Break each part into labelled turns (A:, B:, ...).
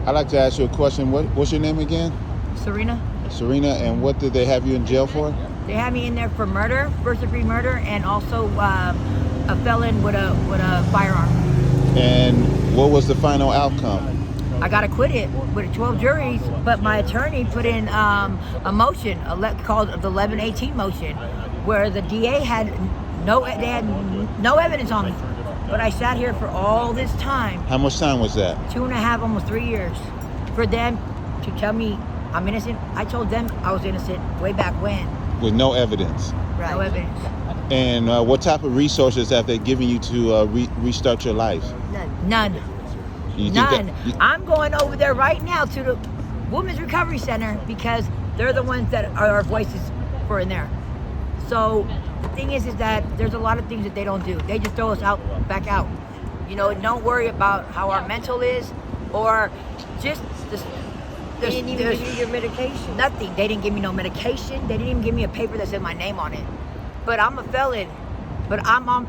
A: I'd like to ask you a question. What's your name again?
B: Serena.
A: Serena, and what did they have you in jail for?
B: They had me in there for murder, first-degree murder, and also a felon with a firearm.
A: And what was the final outcome?
B: I got acquitted with 12 juries, but my attorney put in a motion called the 1118 motion, where the DA had no evidence on me. But I sat here for all this time.
A: How much time was that?
B: 2.5, almost 3 years, for them to tell me I'm innocent. I told them I was innocent way back when.
A: With no evidence.
B: Right. No evidence.
A: And what type of resources have they given you to restart your life?
B: None. None. I'm going over there right now to the Women's Recovery Center because they're the ones that are our voices for in there. So the thing is that there's a lot of things that they don't do. They just throw us back out. You know, don't worry about how our mental is or just
C: they didn't even give you your medication.
B: Nothing. They didn't give me no medication. They didn't even give me a paper that said my name on it. But I'm a felon. But I'm on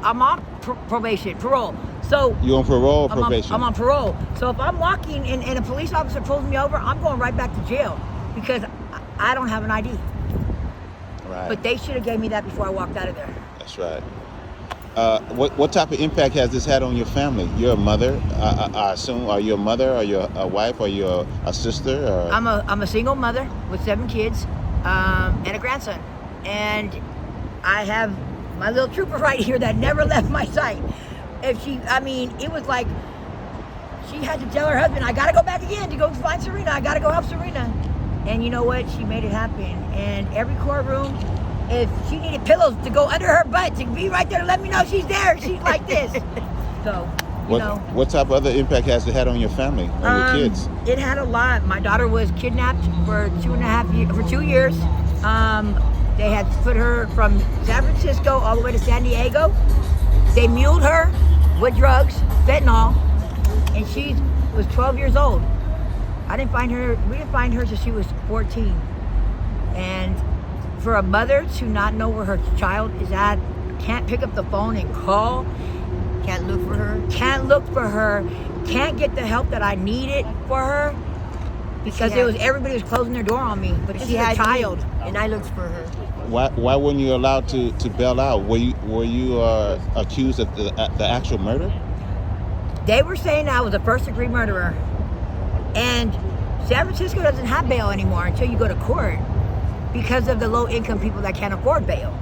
B: parole. So
A: you on parole or probation?
B: I'm on parole. So if I'm walking and a police officer pulls me over, I'm going right back to jail because I don't have an ID.
A: Right.
B: But they should have gave me that before I walked out of there.
A: That's right. What type of impact has this had on your family? You're a mother, I assume. Are you a mother? Are you a wife? Are you a sister? Or?
B: I'm a single mother with 7 kids and a grandson. And I have my little trooper right here that never left my sight. It was like she had to tell her husband, I gotta go back again to go find Serena. I gotta go help Serena. And you know what? She made it happen. And every courtroom, if she needed pillows to go under her butt to be right there to let me know she's there, she's like this. So, you know. What
A: type of other impact has it had on your family, on your kids?
B: It had a lot. My daughter was kidnapped for 2 years. They had put her from San Francisco all the way to San Diego. They muled her with drugs, fentanyl, and she was 12 years old. We didn't find her till she was 14. And for a mother to not know where her child is at, can't pick up the phone and call, can't look for her, can't get the help that I needed for her, because everybody was closing their door on me. But she had a child, and I looked for her.
A: Why weren't you allowed to bail out? Were you accused of the actual murder?
B: They were saying I was a first-degree murderer, and San Francisco doesn't have bail anymore until you go to court because of the low-income people that can't afford bail.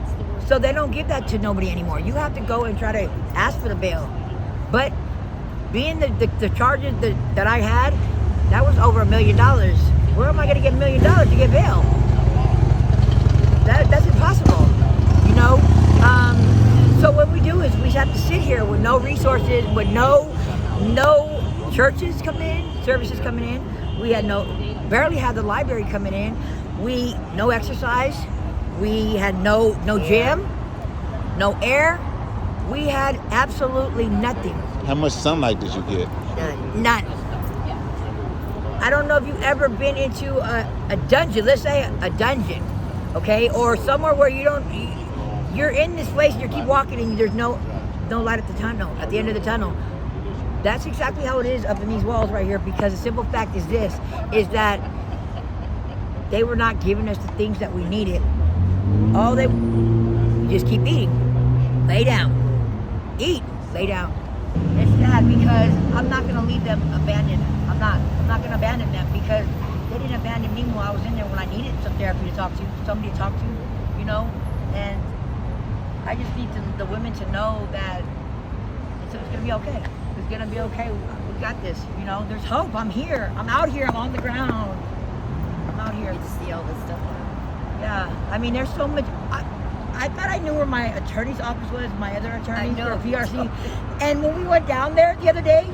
B: So they don't give that to nobody anymore. You have to go and try to ask for the bail. But being the charges that I had, that was over $1 million. Where am I going to get $1 million to get bail? That's impossible, you know? So what we do is we have to sit here with no resources, with no churches coming in, services coming in. We had barely had the library coming in. No exercise. We had no gym, no air. We had absolutely nothing.
A: How much sunlight did you get?
B: None. I don't know if you've ever been into a dungeon, let's say a dungeon, okay? Or somewhere where you're in this place and you keep walking and there's no light at the end of the tunnel. That's exactly how it is up in these walls right here, because the simple fact is that they were not giving us the things that we needed. We just keep eating. Lay down. Eat. Lay down. It's sad because I'm not gonna leave them abandoned. I'm not gonna abandon them because they didn't abandon me while I was in there when I needed some therapy to talk to, somebody to talk to, you know? And I just need the women to know that it's gonna be okay. It's gonna be okay. We got this, you know? There's hope. I'm here. I'm out here. I'm on the ground. I'm out here.
C: You get to see all this stuff.
B: Yeah. I mean, there's so much. I thought I knew where my attorney's office was, my other attorney for PRC. And when we went down there the other day,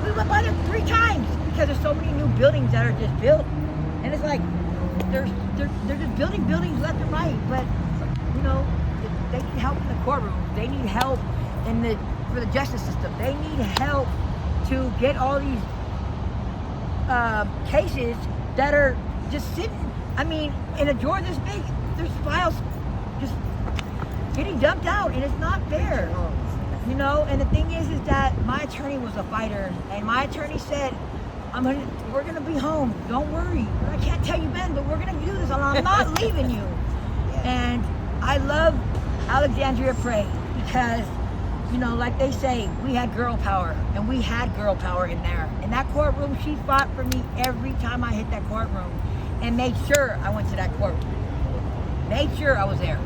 B: we went by there 3 times because there's so many new buildings that are just built. And it's like, they're just building buildings left and right. But, you know, they need help in the courtroom. They need help for the justice system. They need help to get all these cases that are just sitting, I mean, in a drawer this big. There's files just getting dumped out, and it's not fair, you know. And the thing is that my attorney was a fighter, and my attorney said we're gonna be home. Don't worry. I can't tell you when, but we're gonna do this. I'm not leaving you. And I love Alexandria Prey because, you know, like they say, we had girl power, and we had girl power in there. In that courtroom, she fought for me every time I hit that courtroom, and made sure I went to that courtroom. Made sure I was there.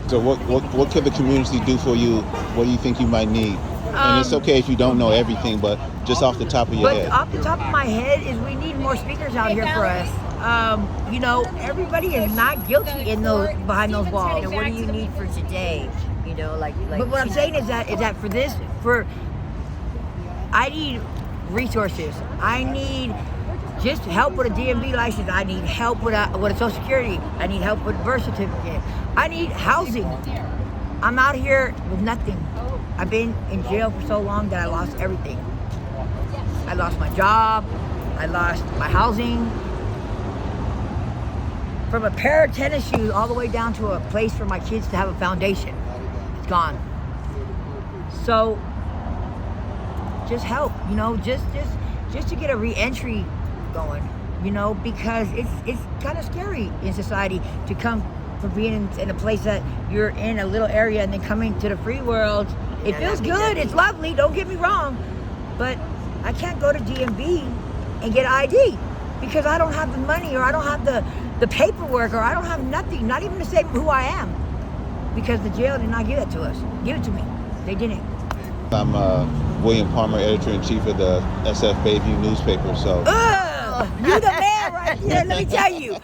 A: So what could the community do for you? What do you think you might need? And it's okay if you don't know everything, but just off the top of your head.
B: But off the top of my head is we need more speakers out here for us. You know, everybody is not guilty in those behind those walls.
C: What do you need for today? You know, like.
B: But what I'm saying is that I need resources. I need just help with a DMV license. I need help with a Social Security. I need help with a birth certificate. I need housing. I'm out here with nothing. I've been in jail for so long that I lost everything. I lost my job. I lost my housing. From a pair of tennis shoes all the way down to a place for my kids to have a foundation. It's gone. So just help, you know, just to get a reentry going, you know, because it's kind of scary in society to come from being in a place that you're in a little area and then coming to the free world. It feels good. It's lovely. Don't get me wrong, but I can't go to DMV and get ID because I don't have the money, or I don't have the paperwork, or I don't have nothing, not even to say who I am, because the jail did not give it to us. Give it to me. They didn't.
A: I'm William Palmer, editor-in-chief of the SF Bayview newspaper. So.
B: You the man right here. Let me tell you.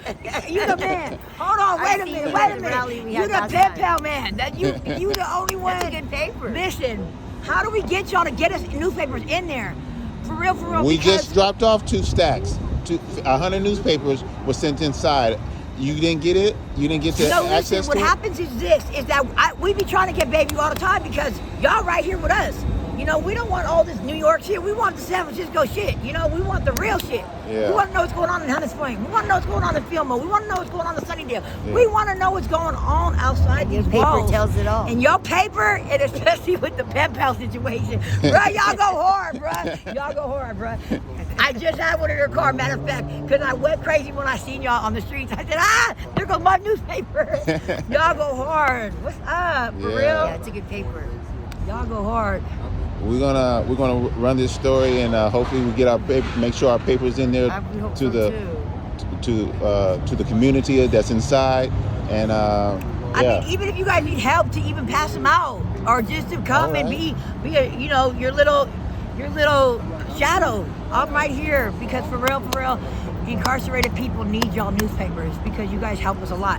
B: You the man. Hold on. Wait a minute. You the pen pal man. You the only one.
C: That's a good paper.
B: Listen, how do we get y'all to get us newspapers in there? For real.
A: We just dropped off 2 stacks. 100 newspapers were sent inside. You didn't get it? You didn't get the access
B: listen,
A: to
B: what
A: it?
B: happens is this, is that we be trying to get Bayview all the time because y'all right here with us. You know, we don't want all this New York shit. We want the San Francisco shit. You know, we want the real shit.
A: Yeah.
B: We want to know what's going on in Hunters Point. We want to know what's going on in Fillmore. We want to know what's going on in Sunnydale. Yeah. We want to know what's going on outside these
C: paper
B: walls.
C: tells it all.
B: And your paper, and especially with the pen pal situation. Bruh, y'all go hard, bruh. Y'all go hard, bruh. I just had one in her car, matter of fact, because I went crazy when I seen y'all on the streets. I said, there goes my newspaper. Y'all go hard. What's up, for real?
C: Yeah, it's a good paper.
B: Y'all go hard.
A: We're gonna run this story, and hopefully we get our paper, make sure our paper's in there to the community that's inside. And
B: I mean, even if you guys need help to even pass them out, or just to come and be a, you know, your little shadow. I'm right here because for real, incarcerated people need y'all newspapers because you guys help us a lot.